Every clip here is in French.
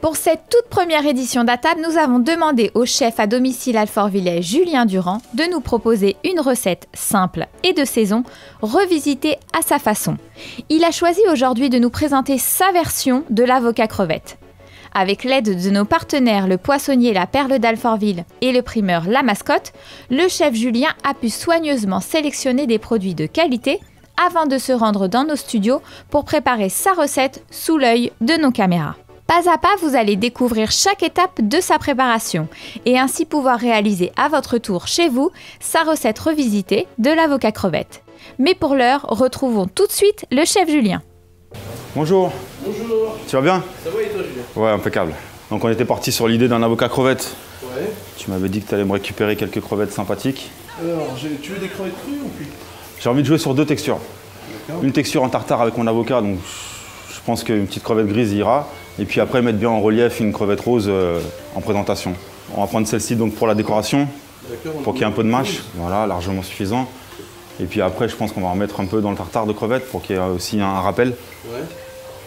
Pour cette toute première édition d'À table, nous avons demandé au chef à domicile alfortvillais Julien Durand de nous proposer une recette simple et de saison, revisitée à sa façon. Il a choisi aujourd'hui de nous présenter sa version de l'avocat crevette. Avec l'aide de nos partenaires le poissonnier La Perle d'Alfortville et le primeur La Mascotte, le chef Julien a pu soigneusement sélectionner des produits de qualité avant de se rendre dans nos studios pour préparer sa recette sous l'œil de nos caméras. Pas à pas, vous allez découvrir chaque étape de sa préparation et ainsi pouvoir réaliser à votre tour chez vous sa recette revisitée de l'avocat crevette. Mais pour l'heure, retrouvons tout de suite le chef Julien. Bonjour. Bonjour. Tu vas bien? Ça va et toi, Julien? Ouais, impeccable. Donc on était parti sur l'idée d'un avocat crevette. Ouais. Tu m'avais dit que tu allais me récupérer quelques crevettes sympathiques. Alors, tu veux des crevettes crues ou cuites? J'ai envie de jouer sur deux textures. D'accord. Une texture en tartare avec mon avocat, donc je pense qu'une petite crevette grise ira. Et puis après mettre bien en relief une crevette rose en présentation. On va prendre celle-ci donc pour la décoration, pour qu'il y ait un peu de mâche, voilà, largement suffisant. Et puis après je pense qu'on va en mettre un peu dans le tartare de crevettes pour qu'il y ait aussi un rappel. Ouais.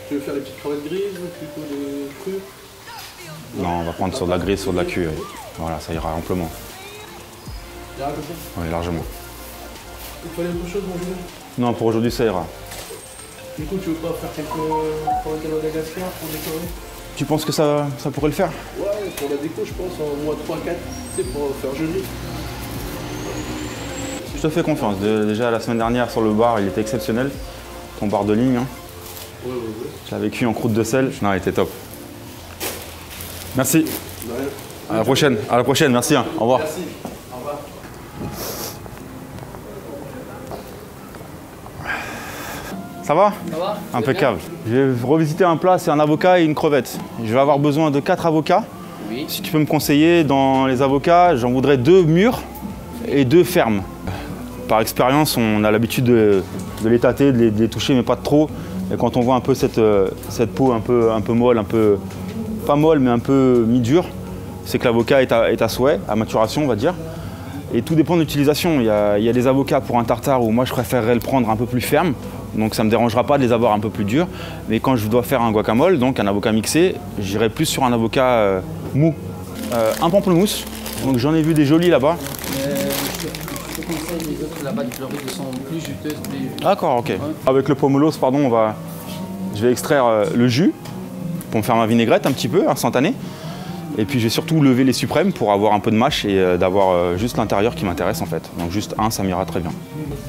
Tu veux faire les petites crevettes grises ou plutôt des crues? Non, on va prendre sur de la grise, sur de la cuve. Voilà, ça ira amplement. Il y a comme ça? Oui, largement. Il fallait autre chose, mon Julien? Non, pour aujourd'hui ça ira. Du coup, tu veux pas faire quelques crevettes à l'Adagascar pour décorer? Tu penses que ça pourrait le faire? Ouais, pour la déco, je pense, en mois 3-4, c'est pour faire joli. Je te fais confiance. Déjà la semaine dernière sur le bar, il était exceptionnel. Ton bar de ligne. Hein. Ouais. Je l'avais cuit en croûte de sel. Non, il était top. Merci. Ouais. À la prochaine. À la prochaine. Merci. Hein. Au revoir. Merci. Au revoir. Ça va? Ça va? Impeccable. Je vais revisiter un plat, c'est un avocat et une crevette. Je vais avoir besoin de 4 avocats. Oui. Si tu peux me conseiller, dans les avocats, j'en voudrais 2 mûrs et 2 fermes. Par expérience, on a l'habitude de les tâter, de les toucher, mais pas de trop. Et quand on voit un peu cette peau un peu molle, pas molle, mais un peu mi-dure, c'est que l'avocat est à souhait, à maturation, on va dire. Et tout dépend de l'utilisation. Il y a des avocats pour un tartare où moi je préférerais le prendre un peu plus ferme. Donc ça ne me dérangera pas de les avoir un peu plus durs. Mais quand je dois faire un guacamole, donc un avocat mixé, j'irai plus sur un avocat mou. Un pamplemousse, donc j'en ai vu des jolis là-bas. Je te conseille les autres là-bas du Floride sont plus juteuses. D'accord, ok. Ouais. Avec le pomelos, pardon, je vais extraire le jus pour me faire ma vinaigrette un petit peu, instantanée. Et puis j'ai surtout levé les suprêmes pour avoir un peu de mâche et d'avoir juste l'intérieur qui m'intéresse en fait. Donc juste un, ça m'ira très bien.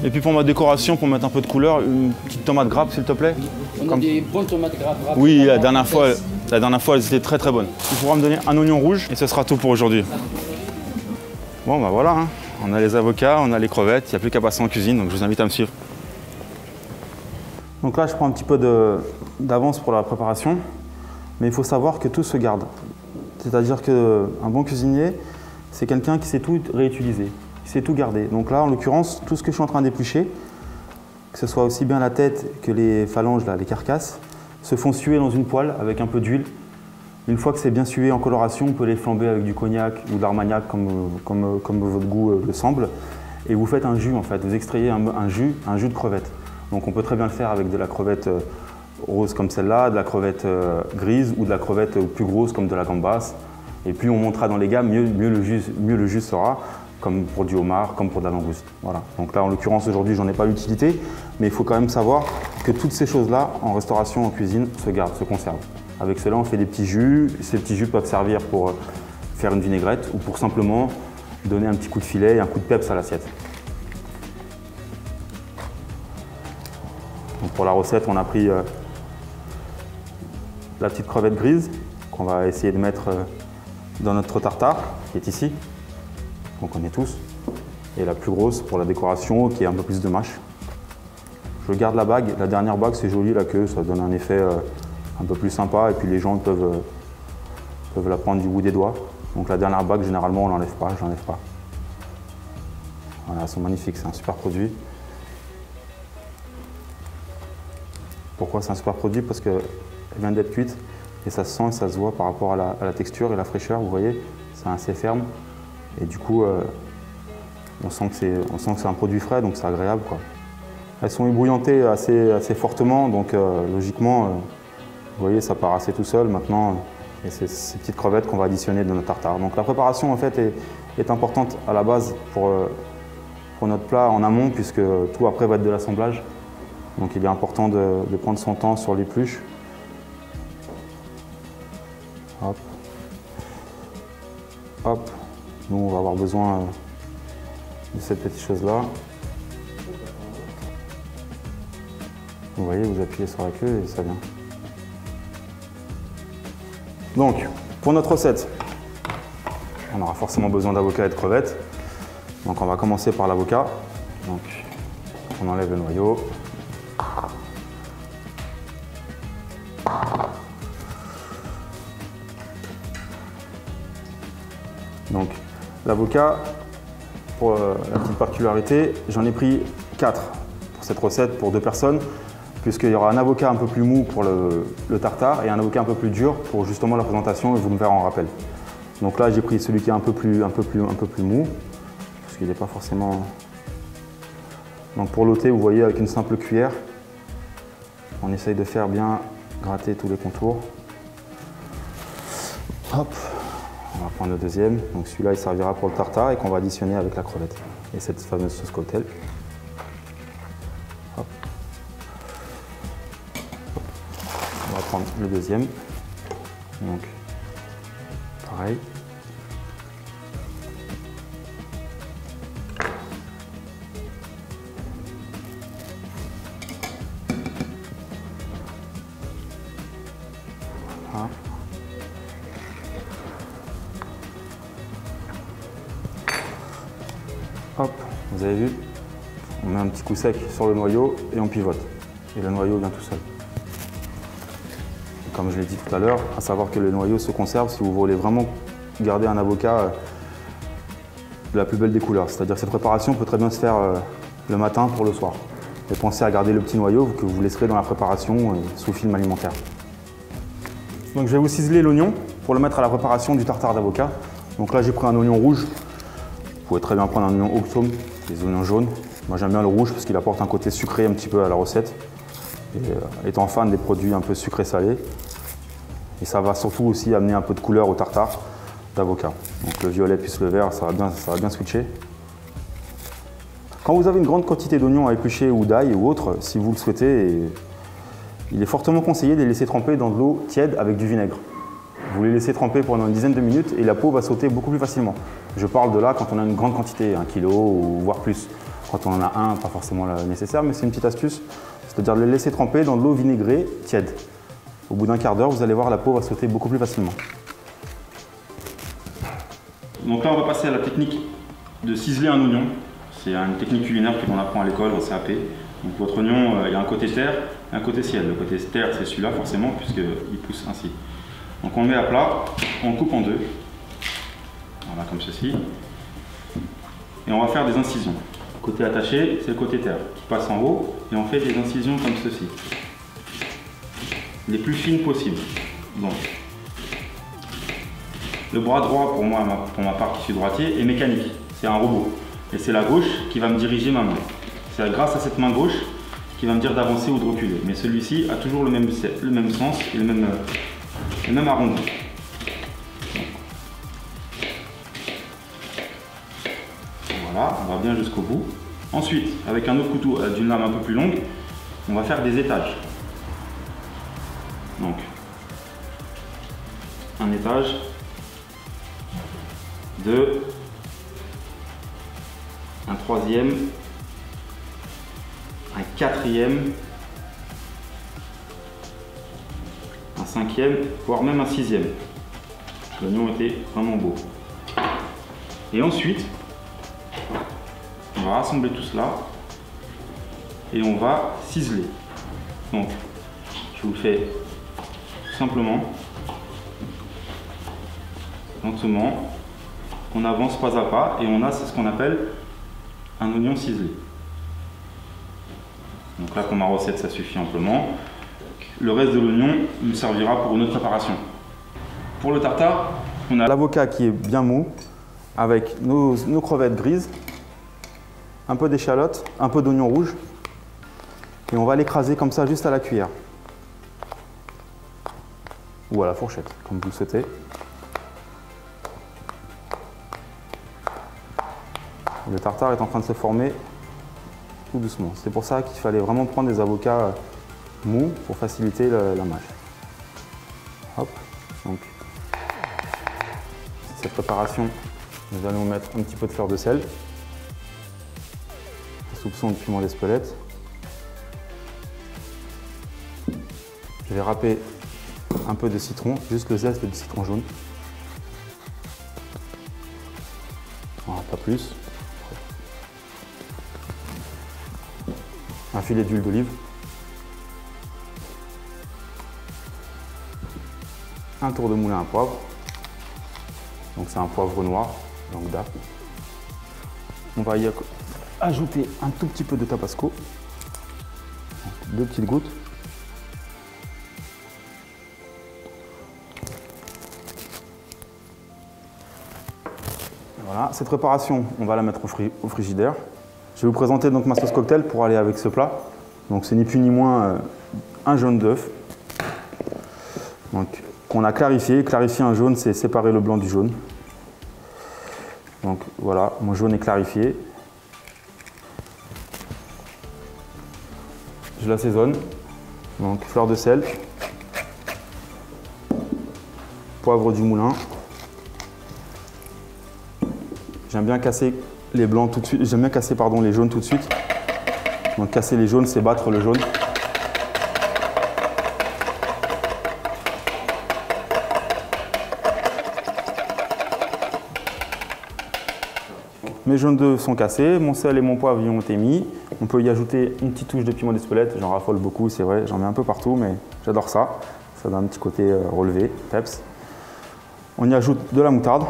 Et puis pour ma décoration, pour mettre un peu de couleur, une petite tomate grappe s'il te plaît. On a des bonnes tomates grappes. Oui, la dernière fois, elles étaient très très bonnes. Tu pourras me donner un oignon rouge et ce sera tout pour aujourd'hui. Bon bah voilà, hein. On a les avocats, on a les crevettes, il n'y a plus qu'à passer en cuisine, donc je vous invite à me suivre. Donc là je prends un petit peu d'avance pour la préparation, mais il faut savoir que tout se garde. C'est-à-dire qu'un bon cuisinier, c'est quelqu'un qui sait tout réutiliser, qui sait tout garder. Donc là, en l'occurrence, tout ce que je suis en train d'éplucher, que ce soit aussi bien la tête que les phalanges, là, les carcasses, se font suer dans une poêle avec un peu d'huile. Une fois que c'est bien sué en coloration, on peut les flamber avec du cognac ou de l'armagnac comme votre goût le semble. Et vous faites un jus en fait, vous extrayez un jus de crevette. Donc on peut très bien le faire avec de la crevette rose comme celle-là, de la crevette grise ou de la crevette plus grosse comme de la gambasse. Et plus on montera dans les gammes, mieux le jus sera, comme pour du homard, comme pour de la langouste. Voilà. Donc là, en l'occurrence, aujourd'hui, j'en ai pas l'utilité, mais il faut quand même savoir que toutes ces choses-là, en restauration, en cuisine, se gardent, se conservent. Avec cela, on fait des petits jus. Ces petits jus peuvent servir pour faire une vinaigrette ou pour simplement donner un petit coup de filet et un coup de peps à l'assiette. Donc pour la recette, on a pris la petite crevette grise qu'on va essayer de mettre dans notre tartare qui est ici, qu'on connaît tous, et la plus grosse pour la décoration qui est un peu plus de mâche. Je garde la bague, la dernière bague c'est joli la queue, ça donne un effet un peu plus sympa et puis les gens peuvent la prendre du bout des doigts. Donc la dernière bague généralement on l'enlève pas, je l'enlève pas. Voilà, elles sont magnifiques, c'est un super produit. Pourquoi c'est un super produit? Parce qu'elle vient d'être cuite et ça se sent et ça se voit par rapport à la texture et la fraîcheur, vous voyez, c'est assez ferme et du coup on sent que c'est un produit frais, donc c'est agréable, quoi. Elles sont ébouillantées assez fortement, donc logiquement, vous voyez, ça part assez tout seul maintenant. Et c'est ces petites crevettes qu'on va additionner dans notre tartare. Donc la préparation en fait est importante à la base pour notre plat en amont, puisque tout après va être de l'assemblage. Donc il est important de prendre son temps sur l'épluche. Hop. Hop. Nous on va avoir besoin de cette petite chose là. Vous voyez, vous appuyez sur la queue et ça vient. Donc, pour notre recette, on aura forcément besoin d'avocat et de crevettes. Donc on va commencer par l'avocat. Donc on enlève le noyau. Donc l'avocat, pour la petite particularité, j'en ai pris 4 pour cette recette pour 2 personnes. Puisqu'il y aura un avocat un peu plus mou pour le tartare et un avocat un peu plus dur pour justement la présentation, et vous me verrez en rappel. Donc là j'ai pris celui qui est un peu plus mou, parce qu'il n'est pas forcément... Donc pour l'ôter, vous voyez, avec une simple cuillère, on essaye de faire bien gratter tous les contours. Hop, on va prendre le deuxième. Donc celui-là il servira pour le tartare et qu'on va additionner avec la crevette et cette fameuse sauce cocktail. Hop. On va prendre le deuxième, donc pareil. Voilà. Hop, vous avez vu, on met un petit coup sec sur le noyau et on pivote. Et le noyau vient tout seul. Comme je l'ai dit tout à l'heure, à savoir que le noyau se conserve si vous voulez vraiment garder un avocat de la plus belle des couleurs. C'est-à-dire que cette préparation peut très bien se faire le matin pour le soir. Et pensez à garder le petit noyau que vous laisserez dans la préparation sous film alimentaire. Donc je vais vous ciseler l'oignon pour le mettre à la préparation du tartare d'avocat. Donc là j'ai pris un oignon rouge. Vous pouvez très bien prendre un oignon auxaume, des oignons jaunes. Moi j'aime bien le rouge parce qu'il apporte un côté sucré un petit peu à la recette. Et étant fan des produits un peu sucrés-salés, et ça va surtout aussi amener un peu de couleur au tartare d'avocat. Donc le violet plus le vert, ça va bien switcher. Quand vous avez une grande quantité d'oignons à éplucher ou d'ail ou autre, si vous le souhaitez, il est fortement conseillé de les laisser tremper dans de l'eau tiède avec du vinaigre. Vous les laissez tremper pendant une dizaine de minutes et la peau va sauter beaucoup plus facilement. Je parle de là quand on a une grande quantité, 1 kg ou voire plus. Quand on en a un, pas forcément nécessaire, mais c'est une petite astuce. C'est-à-dire de les laisser tremper dans de l'eau vinaigrée tiède. Au bout d'un quart d'heure, vous allez voir, la peau va sauter beaucoup plus facilement. Donc là, on va passer à la technique de ciseler un oignon. C'est une technique culinaire qu'on apprend à l'école, au CAP. Donc votre oignon, il y a un côté terre et un côté ciel. Le côté terre, c'est celui-là forcément, puisqu'il pousse ainsi. Donc on le met à plat, on le coupe en deux. Voilà, comme ceci. Et on va faire des incisions. Le côté attaché, c'est le côté terre qui passe en haut et on fait des incisions comme ceci, les plus fines possibles. Donc, le bras droit pour moi, pour ma part qui suis droitier, est mécanique, c'est un robot. Et c'est la gauche qui va me diriger ma main. C'est grâce à cette main gauche qui va me dire d'avancer ou de reculer. Mais celui-ci a toujours le même sens et le même arrondi. Voilà, on va bien jusqu'au bout. Ensuite, avec un autre couteau d'une lame un peu plus longue, on va faire des étages. Donc, un étage, 2, un troisième, un quatrième, un cinquième, voire même un sixième. L'oignon était vraiment beau. Et ensuite, on va rassembler tout cela et on va ciseler. Donc, je vous le fais tout simplement, lentement. On avance pas à pas et on a ce qu'on appelle un oignon ciselé. Donc là, pour ma recette, ça suffit amplement. Le reste de l'oignon nous servira pour une autre préparation. Pour le tartare, on a l'avocat qui est bien mou, avec nos crevettes grises, un peu d'échalote, un peu d'oignon rouge, et on va l'écraser comme ça juste à la cuillère. Ou à la fourchette, comme vous le souhaitez. Le tartare est en train de se former tout doucement. C'est pour ça qu'il fallait vraiment prendre des avocats mous pour faciliter la mâche. Hop, donc cette préparation, nous allons mettre un petit peu de fleur de sel, un soupçon de piment d'Espelette. Je vais râper un peu de citron, juste le zeste du citron jaune. Voilà, pas plus. Un filet d'huile d'olive. Un tour de moulin à poivre. Donc c'est un poivre noir, donc DAP. On va y ajouter un tout petit peu de tabasco. Donc, 2 petites gouttes. Voilà, cette préparation, on va la mettre au frigidaire. Je vais vous présenter donc ma sauce cocktail pour aller avec ce plat. Donc c'est ni plus ni moins un jaune d'œuf. Donc qu'on a clarifié. Clarifier un jaune, c'est séparer le blanc du jaune. Donc voilà, mon jaune est clarifié. Je l'assaisonne. Donc fleur de sel, poivre du moulin. J'aime bien casser les blancs tout de suite. J'aime bien casser les jaunes tout de suite. Donc casser les jaunes, c'est battre le jaune. Mes jaunes d'œufs sont cassés, mon sel et mon poivre y ont été mis. On peut y ajouter une petite touche de piment d'Espelette. J'en raffole beaucoup, c'est vrai, j'en mets un peu partout, mais j'adore ça. Ça donne un petit côté relevé, peps. On y ajoute de la moutarde.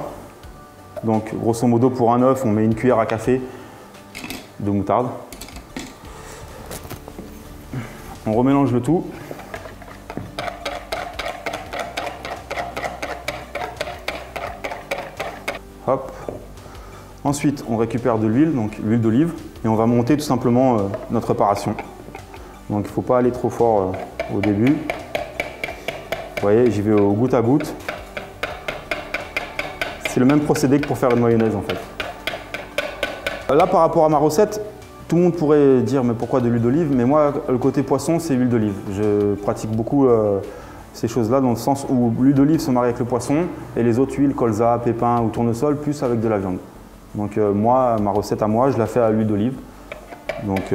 Donc grosso modo pour un œuf, on met une cuillère à café de moutarde. On remélange le tout. Hop. Ensuite, on récupère de l'huile, donc l'huile d'olive, et on va monter tout simplement notre préparation. Donc il ne faut pas aller trop fort au début. Vous voyez, j'y vais au goutte à goutte. C'est le même procédé que pour faire une mayonnaise en fait. Là, par rapport à ma recette, tout le monde pourrait dire mais pourquoi de l'huile d'olive? Mais moi, le côté poisson, c'est l'huile d'olive. Je pratique beaucoup ces choses-là dans le sens où l'huile d'olive se marie avec le poisson et les autres huiles, colza, pépin ou tournesol, plus avec de la viande. Donc moi, ma recette à moi, je la fais à l'huile d'olive. Donc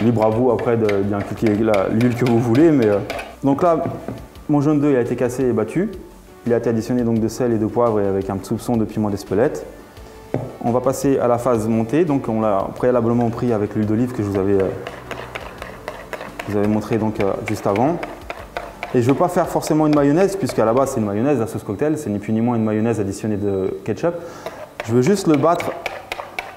libre à vous après d'y impliquer l'huile que vous voulez. Mais, donc là, mon jaune d'œuf a été cassé et battu. Il a été additionné donc de sel et de poivre et avec un petit soupçon de piment d'Espelette. On va passer à la phase montée. Donc on l'a préalablement pris avec l'huile d'olive que je vous avais montré donc, juste avant. Et je ne veux pas faire forcément une mayonnaise, puisqu'à la base c'est une mayonnaise, la sauce cocktail, c'est ni plus ni moins une mayonnaise additionnée de ketchup. Je veux juste le battre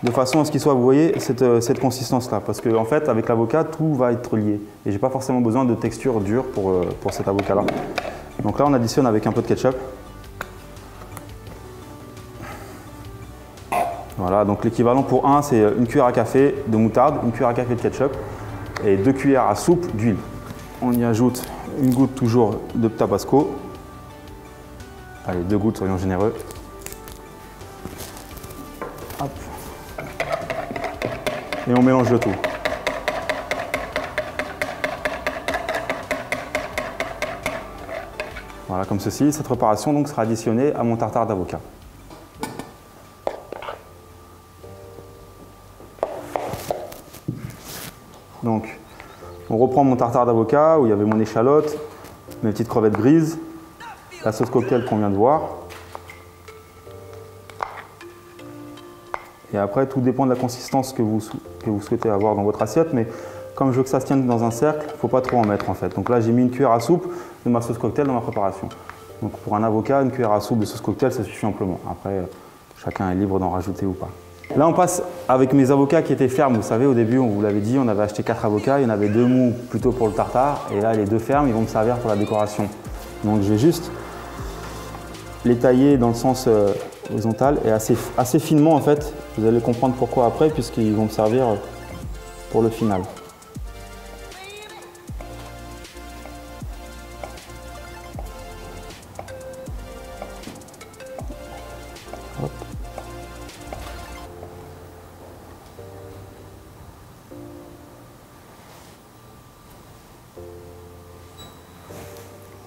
de façon à ce qu'il soit, vous voyez, cette consistance-là. Parce qu'en fait, avec l'avocat, tout va être lié. Et je n'ai pas forcément besoin de texture dure pour cet avocat-là. Donc là, on additionne avec un peu de ketchup. Voilà, donc l'équivalent pour un, c'est une cuillère à café de moutarde, une cuillère à café de ketchup et 2 cuillères à soupe d'huile. On y ajoute une goutte toujours de tabasco. Allez, 2 gouttes, soyons généreux. Hop. Et on mélange le tout. Voilà, comme ceci. Cette préparation donc sera additionnée à mon tartare d'avocat. Donc, on reprend mon tartare d'avocat où il y avait mon échalote, mes petites crevettes grises, la sauce cocktail qu'on vient de voir. Et après, tout dépend de la consistance que vous souhaitez avoir dans votre assiette, mais comme je veux que ça se tienne dans un cercle, il ne faut pas trop en mettre en fait. Donc là, j'ai mis une cuillère à soupe de ma sauce cocktail dans ma préparation. Donc pour un avocat, une cuillère à soupe de sauce cocktail, ça suffit amplement. Après, chacun est libre d'en rajouter ou pas. Là, on passe avec mes avocats qui étaient fermes. Vous savez, au début, on vous l'avait dit, on avait acheté 4 avocats. Il y en avait 2 mous plutôt pour le tartare. Et là, les 2 fermes, ils vont me servir pour la décoration. Donc, je vais juste les tailler dans le sens horizontal et assez finement, en fait. Vous allez comprendre pourquoi après, puisqu'ils vont me servir pour le final. Hop.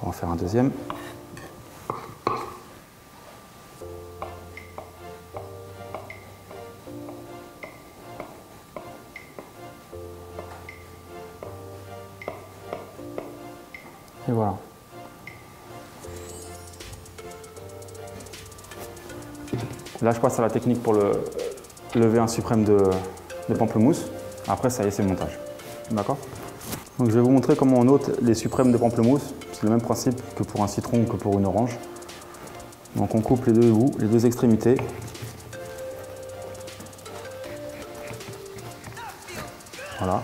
On va en faire un deuxième. Et voilà. Là, je passe à la technique pour lever un suprême de pamplemousse. Après, ça y est, c'est le montage. D'accord? Donc, je vais vous montrer comment on ôte les suprêmes de pamplemousse. C'est le même principe que pour un citron ou que pour une orange. Donc, on coupe les 2 bouts, les 2 extrémités. Voilà.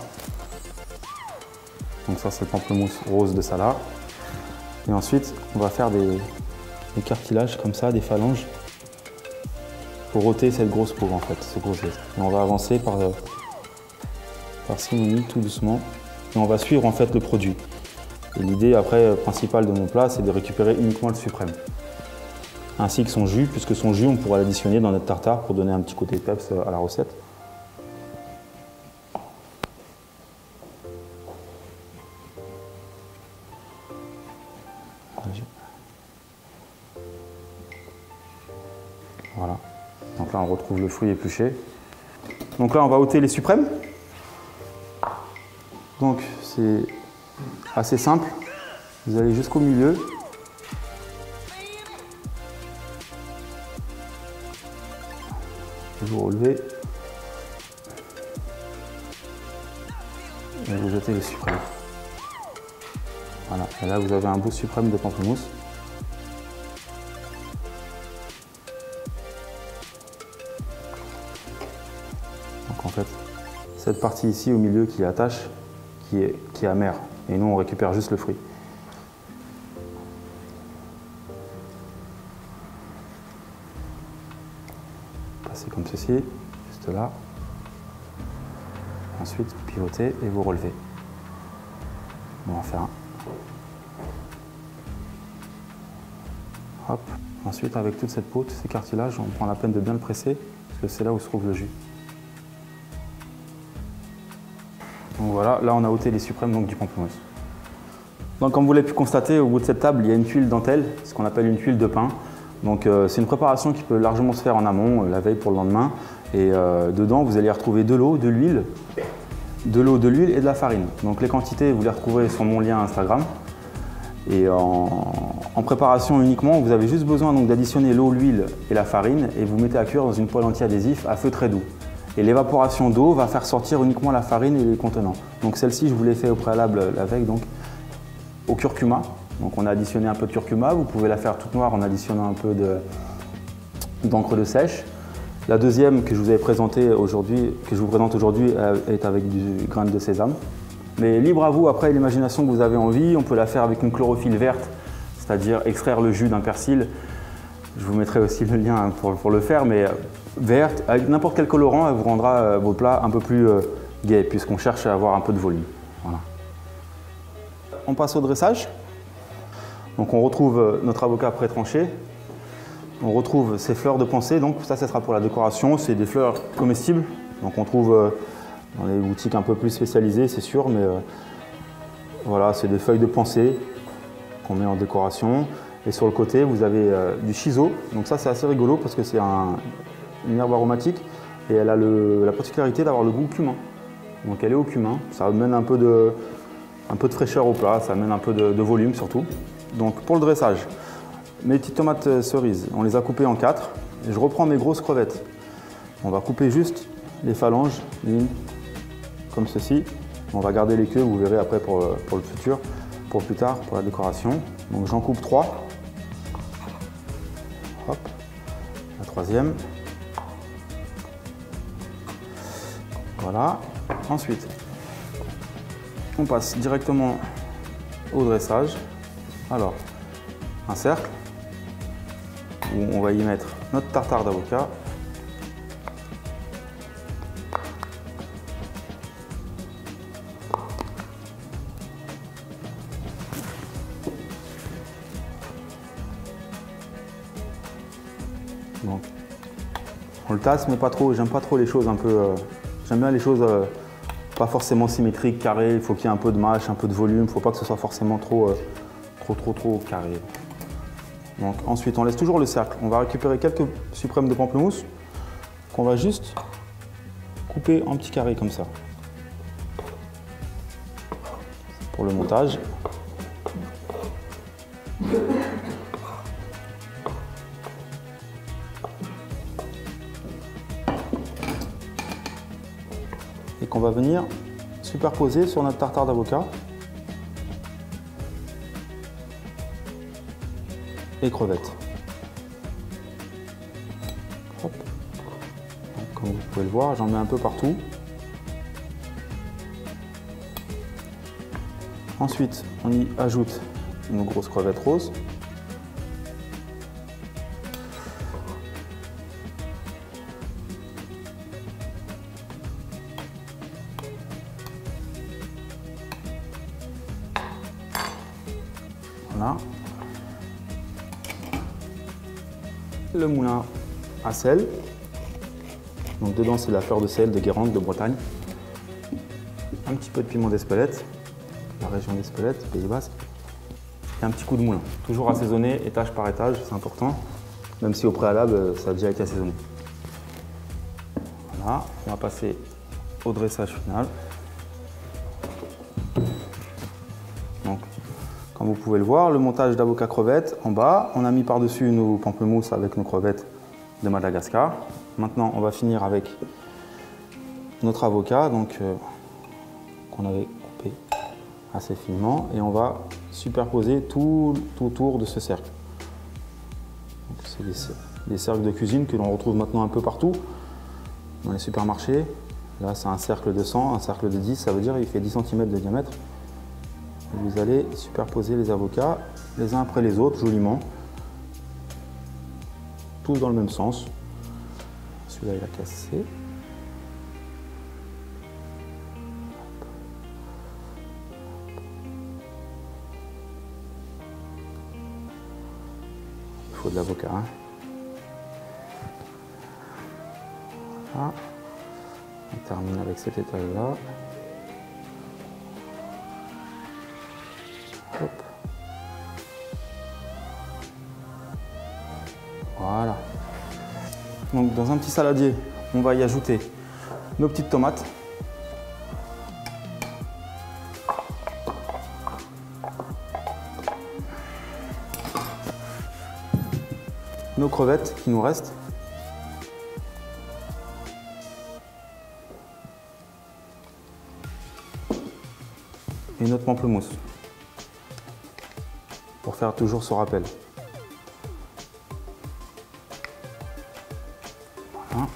Donc ça, c'est le pamplemousse rose de Salah. Et ensuite, on va faire des cartilages comme ça, des phalanges, pour ôter cette grosse peau, en fait, ce gros geste. Et on va avancer par simonie, tout doucement. Et on va suivre, en fait, le produit. Et l'idée, après, principale de mon plat, c'est de récupérer uniquement le suprême. Ainsi que son jus, puisque son jus, on pourra l'additionner dans notre tartare pour donner un petit côté peps à la recette. Voilà. Donc là, on retrouve le fruit épluché. Donc là, on va ôter les suprêmes. Donc, c'est assez simple. Vous allez jusqu'au milieu. Vous relevez. Et vous jetez le suprême. Voilà. Et là, vous avez un beau suprême de pamplemousse. Donc en fait, cette partie ici au milieu qui attache, qui est amère. Et nous, on récupère juste le fruit. Passez comme ceci, juste là. Ensuite, pivotez et vous relevez. On va en faire un. Hop. Ensuite, avec toute cette peau, tous ces cartilages, on prend la peine de bien le presser, parce que c'est là où se trouve le jus. Donc voilà, là on a ôté les suprêmes donc, du pamplemousse. Donc comme vous l'avez pu constater, au bout de cette table, il y a une tuile dentelle, ce qu'on appelle une tuile de pain. Donc c'est une préparation qui peut largement se faire en amont, la veille pour le lendemain. Et dedans, vous allez retrouver de l'eau, de l'huile, de l'huile et de la farine. Donc les quantités, vous les retrouverez sur mon lien Instagram. Et en préparation uniquement, vous avez juste besoin d'additionner l'eau, l'huile et la farine et vous mettez à cuire dans une poêle anti-adhésif à feu très doux. Et l'évaporation d'eau va faire sortir uniquement la farine et les contenants. Donc celle-ci, je vous l'ai fait au préalable la veille donc, au curcuma. Donc on a additionné un peu de curcuma. Vous pouvez la faire toute noire en additionnant un peu d'encre de sèche. La deuxième que je vous ai présentée aujourd'hui, que je vous présente aujourd'hui, est avec du grain de sésame. Mais libre à vous, après l'imagination que vous avez envie, on peut la faire avec une chlorophylle verte, c'est-à-dire extraire le jus d'un persil. Je vous mettrai aussi le lien pour le faire, mais verte, avec n'importe quel colorant, elle vous rendra vos plats un peu plus gais, puisqu'on cherche à avoir un peu de volume. Voilà. On passe au dressage. Donc on retrouve notre avocat pré-tranché. On retrouve ces fleurs de pensée, donc ça sera pour la décoration, c'est des fleurs comestibles. Donc on trouve dans les boutiques un peu plus spécialisées, c'est sûr, mais voilà, c'est des feuilles de pensée qu'on met en décoration. Et sur le côté, vous avez du shiso. Donc ça, c'est assez rigolo parce que c'est une herbe aromatique et elle a la particularité d'avoir le goût cumin. Donc elle est au cumin, ça amène un peu de fraîcheur au plat, ça amène un peu de volume surtout. Donc pour le dressage, mes petites tomates cerises, on les a coupées en 4 et je reprends mes grosses crevettes. On va couper juste les phalanges, l'une comme ceci. On va garder les queues, vous verrez après pour le futur, pour plus tard, pour la décoration. Donc j'en coupe 3. Hop, la troisième. Voilà. Ensuite, on passe directement au dressage. Alors, un cercle où on va y mettre notre tartare d'avocat. Donc, on le tasse, mais pas trop. J'aime pas trop les choses un peu. J'aime bien les choses pas forcément symétriques, carrées. Il faut qu'il y ait un peu de mâche, un peu de volume. Il ne faut pas que ce soit forcément trop carré. Donc, ensuite, on laisse toujours le cercle. On va récupérer quelques suprêmes de pamplemousse qu'on va juste couper en petits carrés comme ça. Pour le montage. Et qu'on va venir superposer sur notre tartare d'avocat et crevettes. Hop. Donc, comme vous pouvez le voir, j'en mets un peu partout. Ensuite, on y ajoute nos grosses crevettes roses. Voilà. Le moulin à sel. Donc dedans c'est la fleur de sel de Guérande de Bretagne. Un petit peu de piment d'Espelette, la région d'Espelette, Pays Basque. Et un petit coup de moulin. Toujours assaisonné étage par étage, c'est important. Même si au préalable ça a déjà été assaisonné. Voilà, on va passer au dressage final. Donc, comme vous pouvez le voir, le montage d'avocat crevette en bas. On a mis par-dessus nos pamplemousses avec nos crevettes de Madagascar. Maintenant, on va finir avec notre avocat qu'on avait coupé assez finement. Et on va superposer tout autour de ce cercle. C'est des cercles de cuisine que l'on retrouve maintenant un peu partout dans les supermarchés. Là, c'est un cercle de 100, un cercle de 10, ça veut dire qu'il fait 10 cm de diamètre. Et vous allez superposer les avocats les uns après les autres, joliment. Tous dans le même sens. Celui-là, il a cassé. Il faut de l'avocat. Hein. Voilà. On termine avec cet étage-là. Hop. Voilà. Donc dans un petit saladier, on va y ajouter nos petites tomates. Nos crevettes qui nous restent. Et notre pamplemousse. Pour faire toujours ce rappel. Voilà.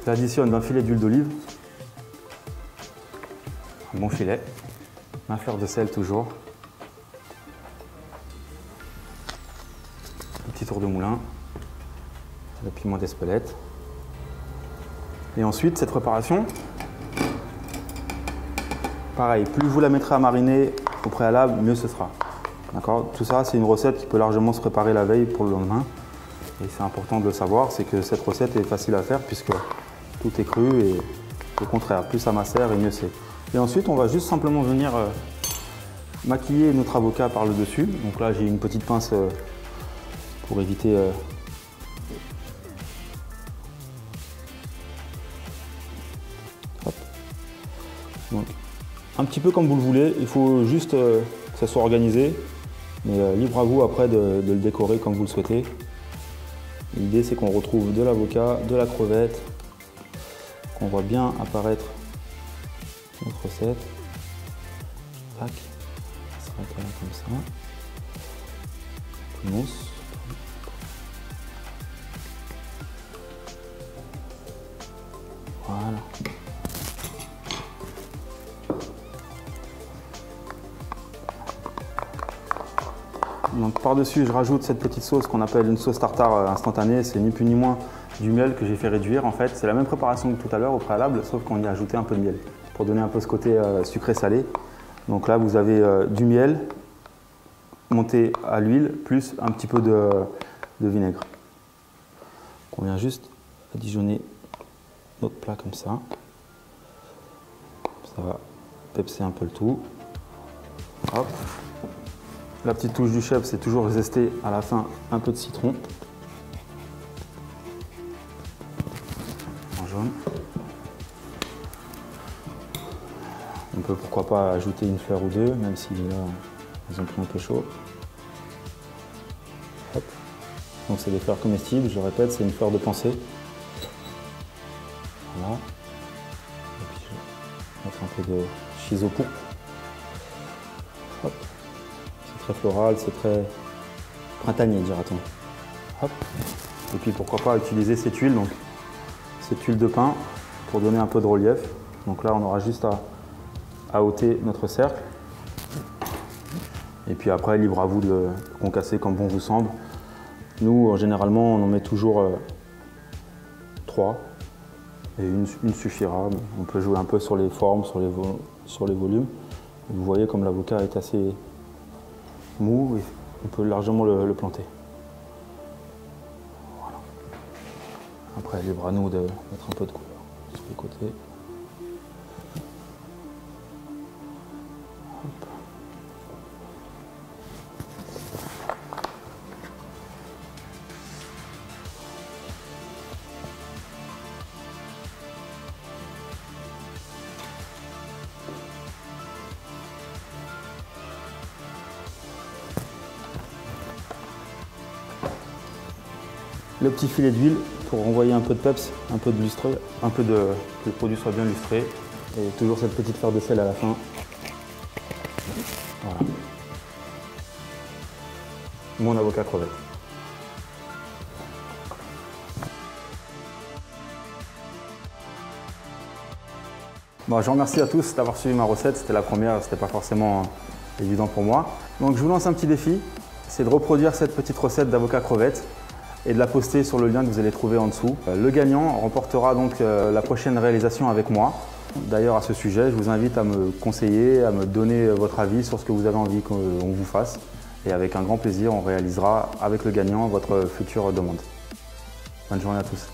J'additionne d'un filet d'huile d'olive, un bon filet, un fleur de sel toujours, un petit tour de moulin, le piment d'Espelette. Et ensuite, cette préparation, pareil, plus vous la mettrez à mariner au préalable, mieux ce sera. D'accord ? Tout ça, c'est une recette qui peut largement se préparer la veille pour le lendemain. Et c'est important de le savoir, c'est que cette recette est facile à faire puisque tout est cru et au contraire, plus ça macère et mieux c'est. Et ensuite, on va juste simplement venir maquiller notre avocat par le dessus. Donc là, j'ai une petite pince pour éviter hop. Donc, un petit peu comme vous le voulez, il faut juste que ça soit organisé. Mais libre à vous après de le décorer comme vous le souhaitez. L'idée c'est qu'on retrouve de l'avocat, de la crevette, qu'on voit bien apparaître notre recette. Tac, ça va être comme ça. Mousse. Voilà. Donc par-dessus, je rajoute cette petite sauce qu'on appelle une sauce tartare instantanée. C'est ni plus ni moins du miel que j'ai fait réduire. En fait, c'est la même préparation que tout à l'heure au préalable, sauf qu'on y a ajouté un peu de miel pour donner un peu ce côté sucré-salé. Donc là, vous avez du miel monté à l'huile plus un petit peu de vinaigre. On vient juste adigeonner notre plat comme ça. Ça va pepser un peu le tout. Hop. La petite touche du chef, c'est toujours zester à la fin un peu de citron. En jaune. On peut pourquoi pas ajouter une fleur ou deux, même si là, ils ont pris un peu chaud. Hop. Donc c'est des fleurs comestibles, je le répète, c'est une fleur de pensée. Voilà. Et puis je vais mettre un peu de chiso pourpre. Hop. C'est très floral, c'est très printanier, dira-t-on. Hop. Et puis pourquoi pas utiliser cette huile, donc cette huile de pain pour donner un peu de relief. Donc là on aura juste à ôter notre cercle. Et puis après, libre à vous de le concasser comme bon vous semble. Nous, généralement, on en met toujours 3. Et une suffira. On peut jouer un peu sur les formes, sur les volumes. Vous voyez comme l'avocat est assez mou, on peut largement le planter. Voilà. Après, libre à nous de mettre un peu de couleur sur les côtés. Hop. Le petit filet d'huile pour renvoyer un peu de peps, un peu de lustre, que le produit soit bien lustré. Et toujours cette petite fleur de sel à la fin. Voilà. Mon avocat crevette. Bon, je vous remercie à tous d'avoir suivi ma recette. C'était la première, c'était pas forcément évident pour moi. Donc je vous lance un petit défi, c'est de reproduire cette petite recette d'avocat crevette et de la poster sur le lien que vous allez trouver en dessous. Le gagnant remportera donc la prochaine réalisation avec moi. D'ailleurs, à ce sujet, je vous invite à me conseiller, à me donner votre avis sur ce que vous avez envie qu'on vous fasse. Et avec un grand plaisir, on réalisera avec le gagnant votre future demande. Bonne journée à tous.